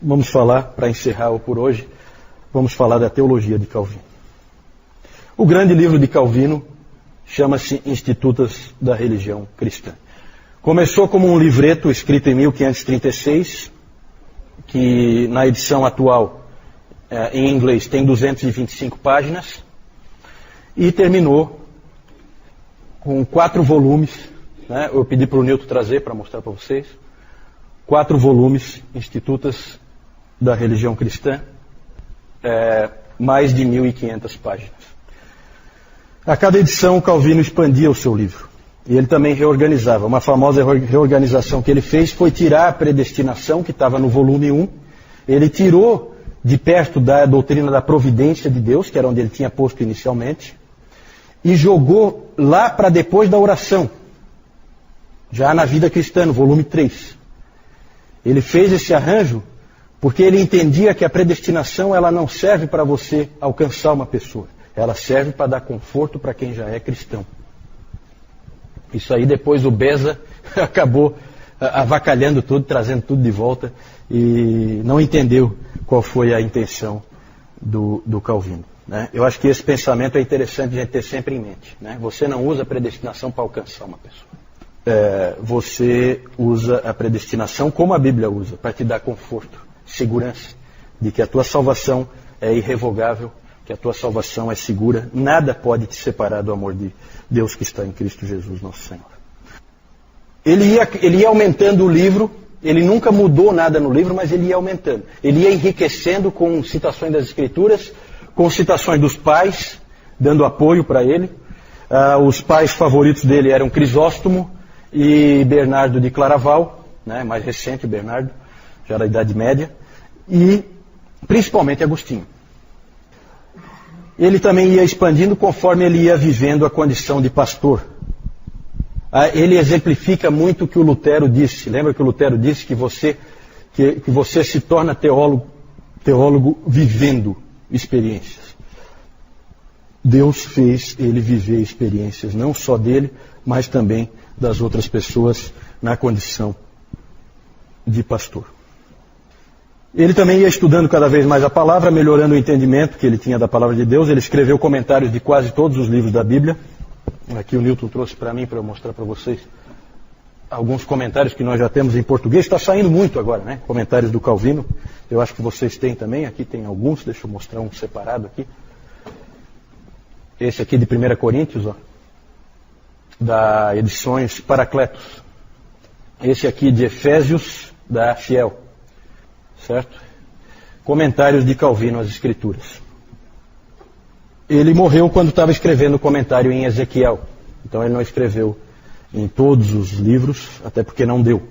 Vamos falar, para encerrar por hoje, vamos falar da teologia de Calvino. O grande livro de Calvino chama-se Institutas da Religião Cristã. Começou como um livreto escrito em 1536, que na edição atual, em inglês, tem 225 páginas, e terminou com 4 volumes, né? Eu pedi para o Nilton trazer para mostrar para vocês, 4 volumes, Institutas da Religião Cristã, mais de 1.500 páginas. A cada edição, Calvino expandia o seu livro. E ele também reorganizava. Uma famosa reorganização que ele fez foi tirar a predestinação, que estava no volume 1. Ele tirou de perto da doutrina da providência de Deus, que era onde ele tinha posto inicialmente, e jogou lá para depois da oração, já na vida cristã, no volume 3. Ele fez esse arranjo porque ele entendia que a predestinação ela não serve para você alcançar uma pessoa. Ela serve para dar conforto para quem já é cristão. Isso aí depois o Beza acabou avacalhando tudo, trazendo tudo de volta e não entendeu qual foi a intenção do Calvino. Né? Eu acho que esse pensamento é interessante a gente ter sempre em mente. Né? Você não usa a predestinação para alcançar uma pessoa. Você usa a predestinação como a Bíblia usa, para te dar conforto, segurança de que a tua salvação é irrevogável, que a tua salvação é segura, nada pode te separar do amor de Deus que está em Cristo Jesus, nosso Senhor. Ele ia aumentando o livro, ele nunca mudou nada no livro, mas ele ia aumentando. Ele ia enriquecendo com citações das Escrituras, com citações dos pais, dando apoio para ele. Os pais favoritos dele eram Crisóstomo e Bernardo de Claraval, né, mais recente Bernardo, já da Idade Média, e principalmente Agostinho. Ele também ia expandindo conforme ele ia vivendo a condição de pastor. Ele exemplifica muito o que o Lutero disse. Lembra que o Lutero disse que você se torna teólogo vivendo experiências. Deus fez ele viver experiências, não só dele, mas também das outras pessoas na condição de pastor. Ele também ia estudando cada vez mais a palavra, melhorando o entendimento que ele tinha da palavra de Deus. Ele escreveu comentários de quase todos os livros da Bíblia. Aqui o Nilton trouxe para mim, para eu mostrar para vocês alguns comentários que nós já temos em português. Está saindo muito agora, né? Comentários do Calvino. Eu acho que vocês têm também. Aqui tem alguns. Deixa eu mostrar um separado aqui. Esse aqui de 1 Coríntios, ó, da Edições Paracletos. Esse aqui de Efésios, da Fiel. Certo? Comentários de Calvino às Escrituras. Ele morreu quando estava escrevendo o comentário em Ezequiel. Então ele não escreveu em todos os livros, até porque não deu.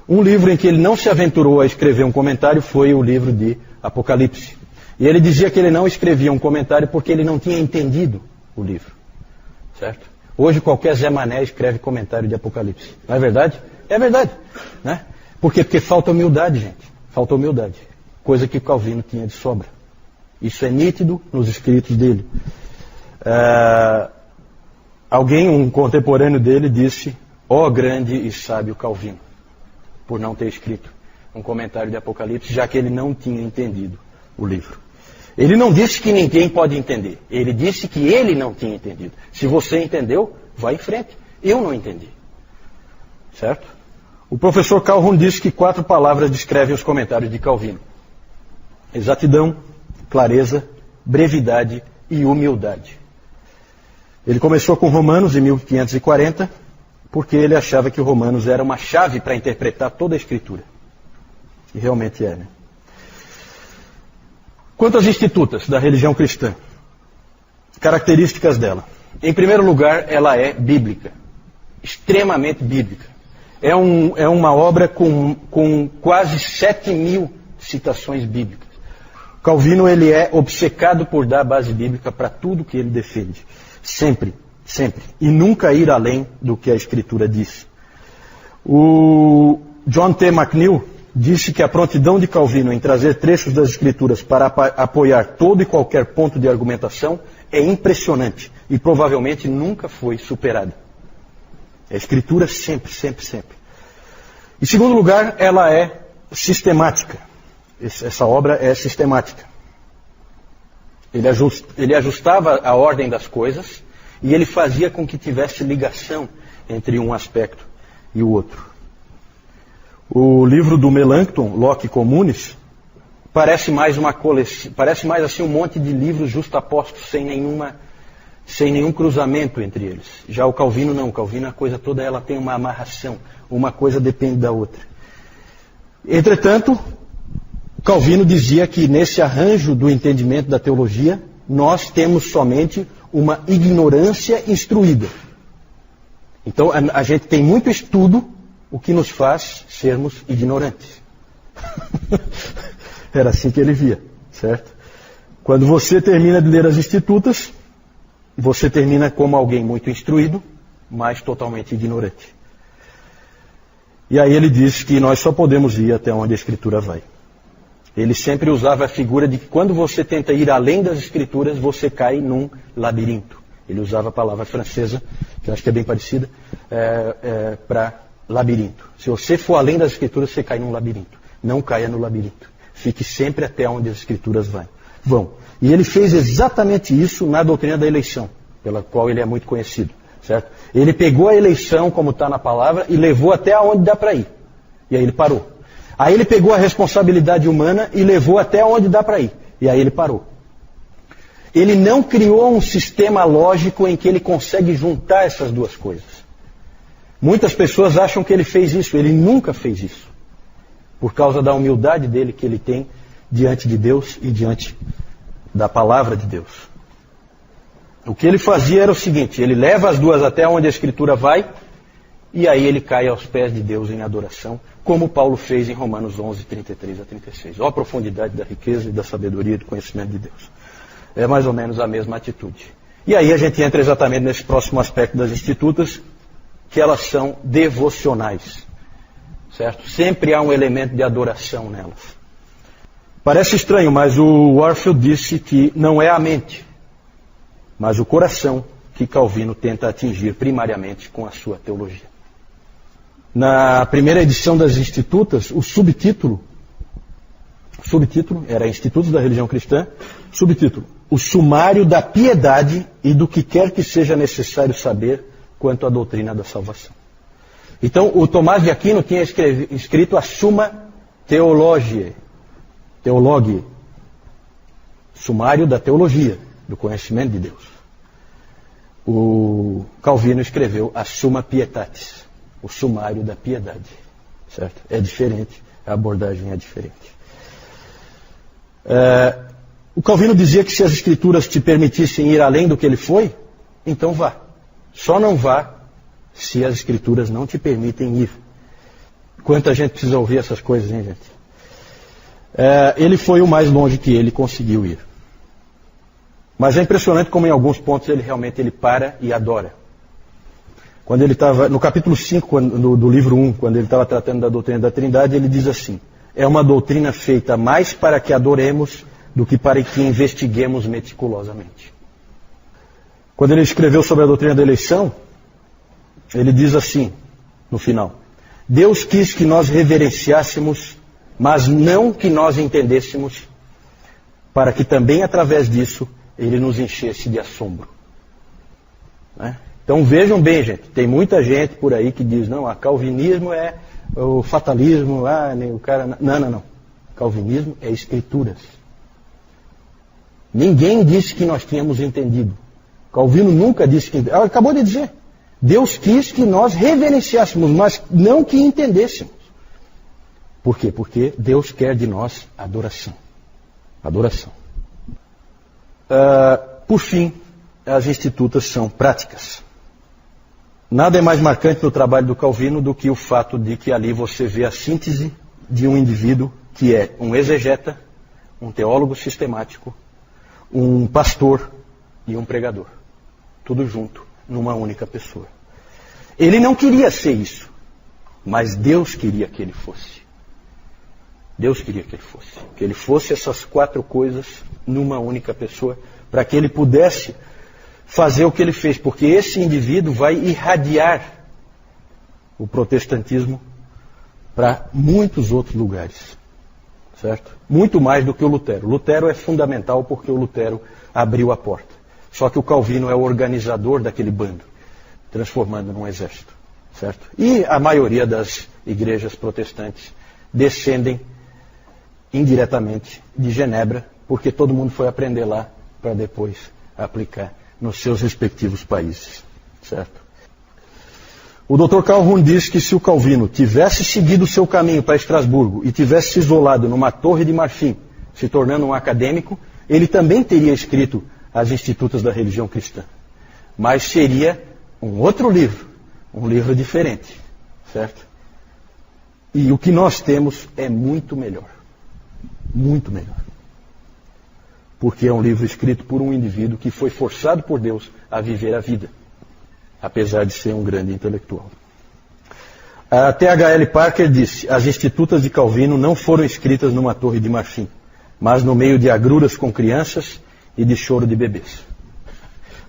Um livro em que ele não se aventurou a escrever um comentário foi o livro de Apocalipse. E ele dizia que ele não escrevia um comentário porque ele não tinha entendido o livro. Certo? Hoje qualquer Zé Mané escreve comentário de Apocalipse. Não é verdade? É verdade. Né? Por quê? Porque falta humildade, gente. Falta humildade. Coisa que Calvino tinha de sobra. Isso é nítido nos escritos dele. Um contemporâneo dele, disse: ó grande e sábio Calvino, por não ter escrito um comentário de Apocalipse, já que ele não tinha entendido o livro. Ele não disse que ninguém pode entender. Ele disse que ele não tinha entendido. Se você entendeu, vai em frente. Eu não entendi. Certo? O professor Calhoun disse que 4 palavras descrevem os comentários de Calvino: exatidão, clareza, brevidade e humildade. Ele começou com Romanos em 1540, porque ele achava que o Romanos era uma chave para interpretar toda a Escritura. E realmente é, né? Quanto às institutas da religião cristã, características dela. Em primeiro lugar, ela é bíblica, extremamente bíblica. É uma obra com quase 7.000 citações bíblicas. Calvino ele é obcecado por dar base bíblica para tudo que ele defende. Sempre, sempre. E nunca ir além do que a Escritura diz. O John T. McNeill disse que a prontidão de Calvino em trazer trechos das Escrituras para apoiar todo e qualquer ponto de argumentação é impressionante e provavelmente nunca foi superada. A Escritura sempre, sempre, sempre. Em segundo lugar, ela é sistemática. Essa obra é sistemática. Ele ajustava a ordem das coisas e ele fazia com que tivesse ligação entre um aspecto e o outro. O livro do Melanchthon, Locke Communis, parece mais uma coleção, parece mais assim um monte de livros justapostos sem nenhum cruzamento entre eles. Já o Calvino não, o Calvino a coisa toda ela tem uma amarração, uma coisa depende da outra. Entretanto, Calvino dizia que nesse arranjo do entendimento da teologia, nós temos somente uma ignorância instruída. Então a gente tem muito estudo, o que nos faz sermos ignorantes. Era assim que ele via, certo? Quando você termina de ler as Institutas, você termina como alguém muito instruído, mas totalmente ignorante. E aí ele diz que nós só podemos ir até onde a Escritura vai. Ele sempre usava a figura de que quando você tenta ir além das Escrituras, você cai num labirinto. Ele usava a palavra francesa, que eu acho que é bem parecida, para labirinto. Se você for além das Escrituras, você cai num labirinto. Não caia no labirinto. Fique sempre até onde as Escrituras vão. E ele fez exatamente isso na doutrina da eleição, pela qual ele é muito conhecido. Certo? Ele pegou a eleição, como está na palavra, e levou até onde dá para ir. E aí ele parou. Aí ele pegou a responsabilidade humana e levou até onde dá para ir. E aí ele parou. Ele não criou um sistema lógico em que ele consegue juntar essas duas coisas. Muitas pessoas acham que ele fez isso. Ele nunca fez isso. Por causa da humildade dele que ele tem diante de Deus e diante da palavra de Deus. O que ele fazia era o seguinte: ele leva as duas até onde a Escritura vai, e aí ele cai aos pés de Deus em adoração, como Paulo fez em Romanos 11, 33 a 36. Ó a profundidade da riqueza e da sabedoria e do conhecimento de Deus. É mais ou menos a mesma atitude. E aí a gente entra exatamente nesse próximo aspecto das Institutas, que elas são devocionais. Certo? Sempre há um elemento de adoração nelas. Parece estranho, mas o Warfield disse que não é a mente, mas o coração que Calvino tenta atingir primariamente com a sua teologia. Na primeira edição das Institutas, o subtítulo era Institutos da Religião Cristã, subtítulo: O sumário da piedade e do que quer que seja necessário saber quanto à doutrina da salvação. Então, o Tomás de Aquino tinha escrito a Summa Theologiae, sumário da teologia, do conhecimento de Deus. O Calvino escreveu a Summa Pietatis, o sumário da piedade. Certo? É diferente, a abordagem é diferente. O Calvino dizia que se as Escrituras te permitissem ir além do que ele foi, então vá. Só não vá se as Escrituras não te permitem ir. Quanta gente precisa ouvir essas coisas, hein, gente? Ele foi o mais longe que ele conseguiu ir. Mas é impressionante como em alguns pontos ele realmente para e adora. Quando ele estava, no capítulo 5 do livro 1, quando ele estava tratando da doutrina da Trindade, ele diz assim: é uma doutrina feita mais para que adoremos do que para que investiguemos meticulosamente. Quando ele escreveu sobre a doutrina da eleição, ele diz assim, no final: Deus quis que nós reverenciássemos, mas não que nós entendêssemos, para que também através disso ele nos enchesse de assombro. Então vejam bem, gente, tem muita gente por aí que diz: não, calvinismo é o fatalismo, nem o cara... Não. Calvinismo é Escrituras. Ninguém disse que nós tínhamos entendido. Calvino nunca disse que... Ela acabou de dizer. Deus quis que nós reverenciássemos, mas não que entendêssemos. Por quê? Porque Deus quer de nós adoração. Adoração. Por fim, as Institutas são práticas. Nada é mais marcante no trabalho do Calvino do que o fato de que ali você vê a síntese de um indivíduo que é um exegeta, um teólogo sistemático, um pastor e um pregador. Tudo junto, numa única pessoa. Ele não queria ser isso, mas Deus queria que ele fosse. Deus queria que ele fosse. Que ele fosse essas quatro coisas numa única pessoa, para que ele pudesse fazer o que ele fez, porque esse indivíduo vai irradiar o protestantismo para muitos outros lugares. certo? Muito mais do que o Lutero. Lutero é fundamental porque o Lutero abriu a porta. Só que o Calvino é o organizador daquele bando, transformando num exército, certo? E a maioria das igrejas protestantes descendem indiretamente de Genebra, porque todo mundo foi aprender lá para depois aplicar nos seus respectivos países, certo? O Dr. Calhoun diz que se o Calvino tivesse seguido o seu caminho para Estrasburgo e tivesse se isolado numa torre de marfim, se tornando um acadêmico, ele também teria escrito as Institutas da Religião Cristã. Mas seria um outro livro, um livro diferente, certo? E o que nós temos é muito melhor. Muito melhor. Porque é um livro escrito por um indivíduo que foi forçado por Deus a viver a vida, apesar de ser um grande intelectual. A T.H.L. Parker disse: as Institutas de Calvino não foram escritas numa torre de marfim, mas no meio de agruras com crianças e de choro de bebês.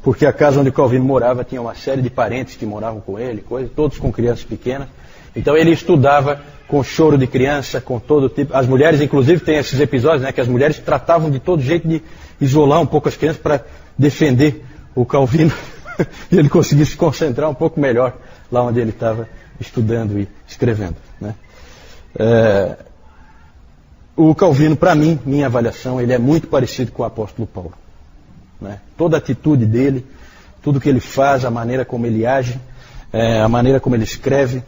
Porque a casa onde Calvino morava tinha uma série de parentes que moravam com ele, todos com crianças pequenas. Então ele estudava com choro de criança, com todo tipo. As mulheres, inclusive, têm esses episódios, né, que as mulheres tratavam de todo jeito de isolar um pouco as crianças para defender o Calvino e ele conseguir se concentrar um pouco melhor lá onde ele estava estudando e escrevendo, né? O Calvino, para mim, minha avaliação, ele é muito parecido com o apóstolo Paulo, né? Toda a atitude dele, tudo que ele faz, a maneira como ele age, a maneira como ele escreve,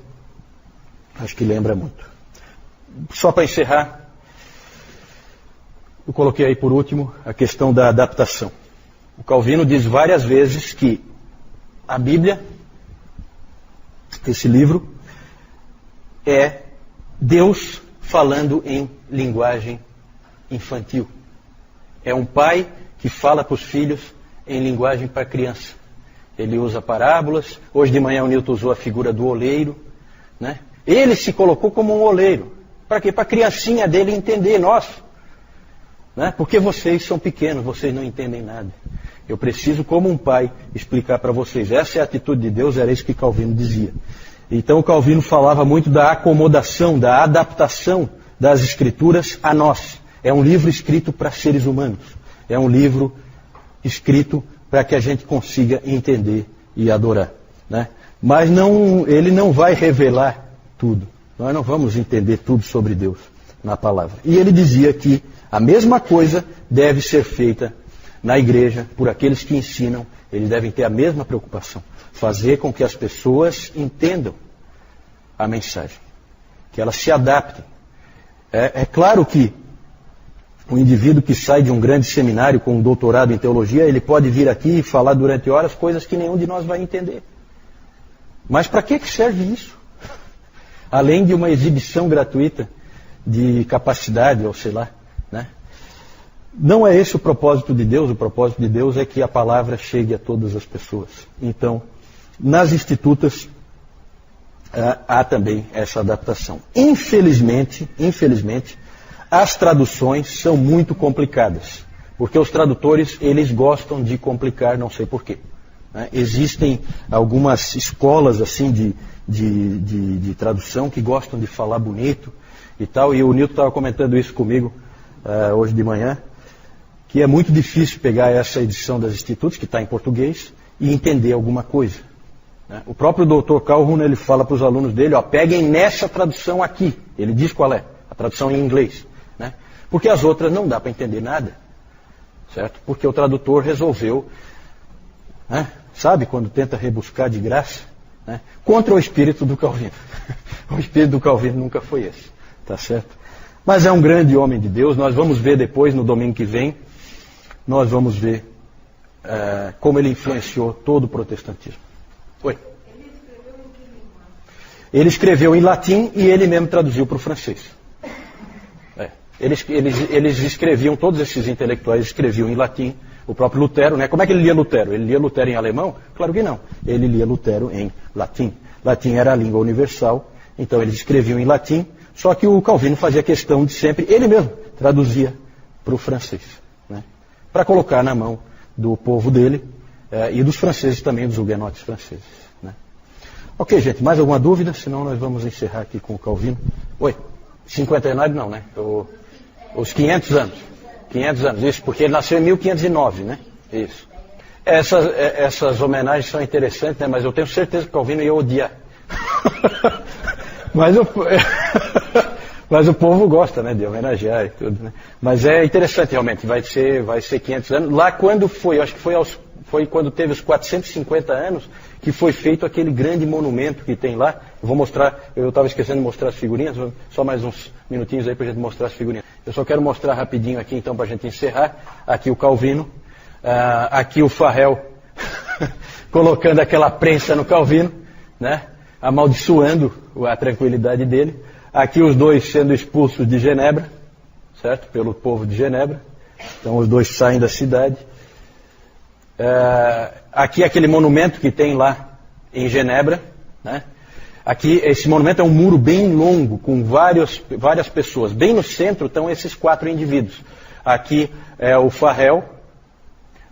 acho que lembra muito. Só para encerrar, eu coloquei aí por último a questão da adaptação. O Calvino diz várias vezes que a Bíblia, esse livro, é Deus falando em linguagem infantil. É um pai que fala para os filhos em linguagem para criança. Ele usa parábolas. Hoje de manhã o Newton usou a figura do oleiro, né? Ele se colocou como um oleiro. Para quê? Para a criancinha dele entender, nós. Né? Porque vocês são pequenos, vocês não entendem nada. Eu preciso, como um pai, explicar para vocês. Essa é a atitude de Deus, era isso que Calvino dizia. Então o Calvino falava muito da acomodação, da adaptação das Escrituras a nós. É um livro escrito para seres humanos. É um livro escrito para que a gente consiga entender e adorar, né? Mas ele não vai revelar tudo. Nós não vamos entender tudo sobre Deus na palavra. E ele dizia que a mesma coisa deve ser feita na igreja por aqueles que ensinam. Eles devem ter a mesma preocupação. Fazer com que as pessoas entendam a mensagem. Que elas se adaptem. É claro que o indivíduo que sai de um grande seminário com um doutorado em teologia, ele pode vir aqui e falar durante horas coisas que nenhum de nós vai entender. Mas para que serve isso? Além de uma exibição gratuita de capacidade, ou sei lá, né? Não é esse o propósito de Deus. O propósito de Deus é que a palavra chegue a todas as pessoas. Então, nas Institutas, há também essa adaptação. Infelizmente, as traduções são muito complicadas. Porque os tradutores, eles gostam de complicar, não sei porquê. Né? Existem algumas escolas assim de tradução que gostam de falar bonito e tal. E o Newton estava comentando isso comigo hoje de manhã, que é muito difícil pegar essa edição das Institutos, que está em português, e entender alguma coisa. Né? O próprio Dr. Calhoun, ele fala para os alunos dele, peguem nessa tradução aqui. Ele diz qual é, a tradução em inglês. Né? Porque as outras não dá para entender nada. Certo? Porque o tradutor resolveu, né? Sabe, quando tenta rebuscar de graça, né? Contra o espírito do Calvino. O espírito do Calvino nunca foi esse. Tá certo? Mas é um grande homem de Deus. Nós vamos ver depois, no domingo que vem, nós vamos ver como ele influenciou todo o protestantismo. Oi? Ele escreveu em latim e ele mesmo traduziu para o francês. Eles escreviam, todos esses intelectuais escreviam em latim. O próprio Lutero, né? Como é que ele lia Lutero? Ele lia Lutero em alemão? Claro que não. Ele lia Lutero em latim. Latim era a língua universal, então eles escreviam em latim. Só que o Calvino fazia questão de sempre, ele mesmo traduzia para o francês, né? Para colocar na mão do povo dele e dos franceses também, dos huguenotes franceses, né? Ok, gente, mais alguma dúvida? Senão nós vamos encerrar aqui com o Calvino. Oi? 59 não, né? Os 500 anos. 500 anos, isso, porque ele nasceu em 1509, né? Isso. Essas homenagens são interessantes, né? Mas eu tenho certeza que Calvino ia odiar. Mas o povo gosta, né, de homenagear e tudo, né? Mas é interessante realmente, vai ser 500 anos. Lá quando foi, acho que foi quando teve os 450 anos que foi feito aquele grande monumento que tem lá. Eu vou mostrar, eu estava esquecendo de mostrar as figurinhas, só mais uns minutinhos aí para a gente mostrar as figurinhas. Eu só quero mostrar rapidinho aqui então para a gente encerrar. Aqui o Calvino, aqui o Farrell colocando aquela prensa no Calvino, né? Amaldiçoando a tranquilidade dele. Aqui os dois sendo expulsos de Genebra, certo? Pelo povo de Genebra. Então os dois saem da cidade. Aqui aquele monumento que tem lá em Genebra, né? Aqui esse monumento é um muro bem longo, com várias pessoas. Bem no centro estão esses 4 indivíduos. Aqui é o Farrell,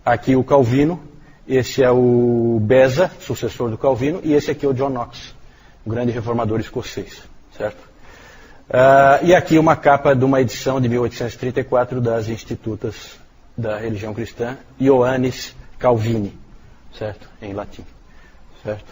aqui o Calvino, esse é o Beza, sucessor do Calvino, e esse aqui é o John Knox, um grande reformador escocês, certo? E aqui uma capa de uma edição de 1834 das Institutas da Religião Cristã, Ioannis Calvini, certo? Em latim, certo?